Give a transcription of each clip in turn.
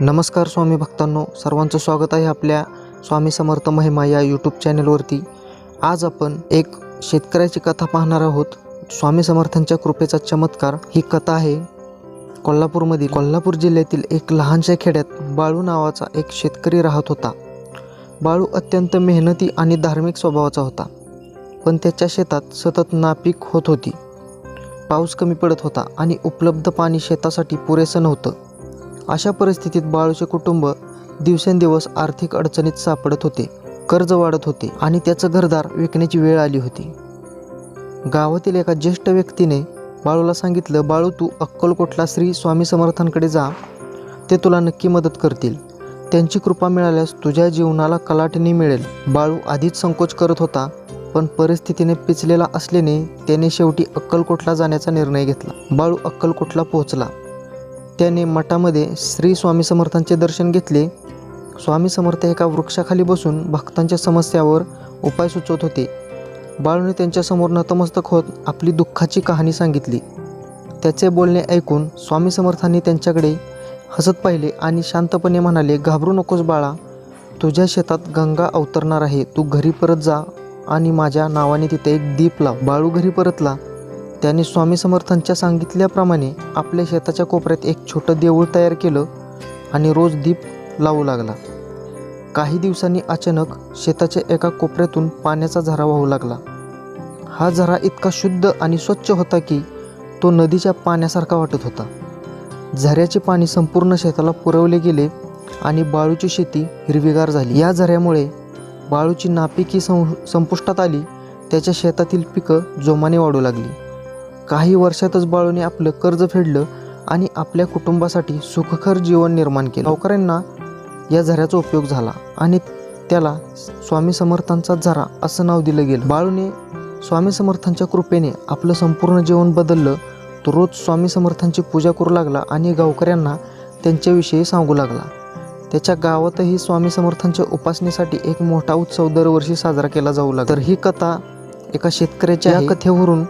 नमस्कार स्वामी भक्तांनो, सर्वांचं स्वागत आहे आपल्या स्वामी समर्थ महिमा या यूट्यूब चॅनलवरती। आज आपण एक शेतकऱ्याची कथा पाहणार आहोत। स्वामी समर्थांच्या कृपेचा चमत्कार। ही कथा आहे कोल्हापूर जिल्ह्यातील एक लहानशा खेड्यात बाळू नावाचा एक शेतकरी राहत होता। बाळू अत्यंत मेहनती आणि धार्मिक स्वभावाचा होता, पण त्याच्या शेतात सतत नापीक होत होती। पाऊस कमी पडत होता आणि उपलब्ध पाणी शेतासाठी पुरेसं नव्हतं। अशा परिस्थितीत बाळूचे कुटुंब दिवसेंदिवस आर्थिक अडचणीत सापडत होते। कर्ज वाढत होते आणि त्याचं घरदार विकण्याची वेळ आली होती। गावातील एका ज्येष्ठ व्यक्तीने बाळूला सांगितलं, बाळू, तू अक्कलकोटला श्री स्वामी समर्थांकडे जा, ते तुला नक्की मदत करतील। त्यांची कृपा मिळाल्यास तुझ्या जीवनाला कलाटणी मिळेल। बाळू आधीच संकोच करत होता, पण परिस्थितीने पिचलेला असल्याने त्याने शेवटी अक्कलकोटला जाण्याचा निर्णय घेतला। बाळू अक्कलकोटला पोहोचला। त्याने मठामध्ये श्री स्वामी समर्थांचे दर्शन घेतले। स्वामी समर्थ एका वृक्षाखाली बसून भक्तांच्या समस्यावर उपाय सुचवत होते। बाळूने त्यांच्यासमोर नतमस्तक होत आपली दुःखाची कहाणी सांगितली। त्याचे बोलणे ऐकून स्वामी समर्थांनी त्यांच्याकडे हसत पाहिले आणि शांतपणे म्हणाले, घाबरू नकोस बाळा, तुझ्या शेतात गंगा अवतरणार आहे। तू घरी परत जा आणि माझ्या नावाने तिथे एक दीप लाव। बाळू घरी परतला। त्याने स्वामी समर्थांच्या सांगितल्याप्रमाणे आपल्या शेताच्या कोपऱ्यात एक छोटं देऊळ तयार केलं आणि रोज दीप लावू लागला। काही दिवसांनी अचानक शेताच्या एका कोपऱ्यातून पाण्याचा झरा वाहू लागला। हा झरा इतका शुद्ध आणि स्वच्छ होता की तो नदीच्या पाण्यासारखा वाटत होता। झऱ्याचे पाणी संपूर्ण शेताला पुरवले गेले आणि बाळूची शेती हिरवीगार झाली। या झऱ्यामुळे बाळूची नापिकी संपुष्टात आली। त्याच्या शेतातील पिकं जोमाने वाढू लागली। काही वर्षातच बाळूने आपलं कर्ज फेडलं आणि आपल्या कुटुंबासाठी सुखकर जीवन निर्माण केलं। गावकऱ्यांना या झऱ्याचा उपयोग झाला आणि त्याला स्वामी समर्थांचा झरा असं नाव दिलं गेलं। बाळूने स्वामी समर्थांच्या कृपेने आपलं संपूर्ण जीवन बदललं। तो रोज स्वामी समर्थांची पूजा करू लागला आणि गावकऱ्यांना त्यांच्याविषयी सांगू लागला। त्याच्या गावातही स्वामी समर्थांच्या उपासनेसाठी एक मोठा उत्सव दरवर्षी साजरा केला जाऊ लागला। तर ही कथा एका शेतकऱ्याच्या कथेवरून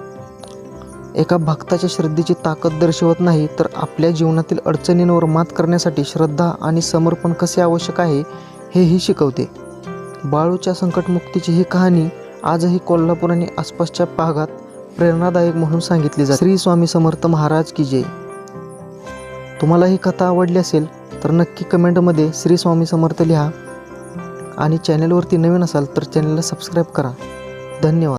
एका भक्ताच्या श्रद्धेची ताकद दर्शवत नाही, तर आपल्या जीवनातील अडचणींवर मात करण्यासाठी श्रद्धा आणि समर्पण कसे आवश्यक आहे हेही शिकवते। बाळूच्या संकटमुक्तीची ही कहाणी आजही कोल्हापूर आणि आसपासच्या भागात प्रेरणादायक म्हणून सांगितली जाते। श्री स्वामी समर्थ महाराज की जय। तुम्हाला ही कथा आवडली असेल तर नक्की कमेंटमध्ये श्री स्वामी समर्थ लिहा आणि चॅनलवरती नवीन असाल तर चॅनलला सबस्क्राईब करा। धन्यवाद।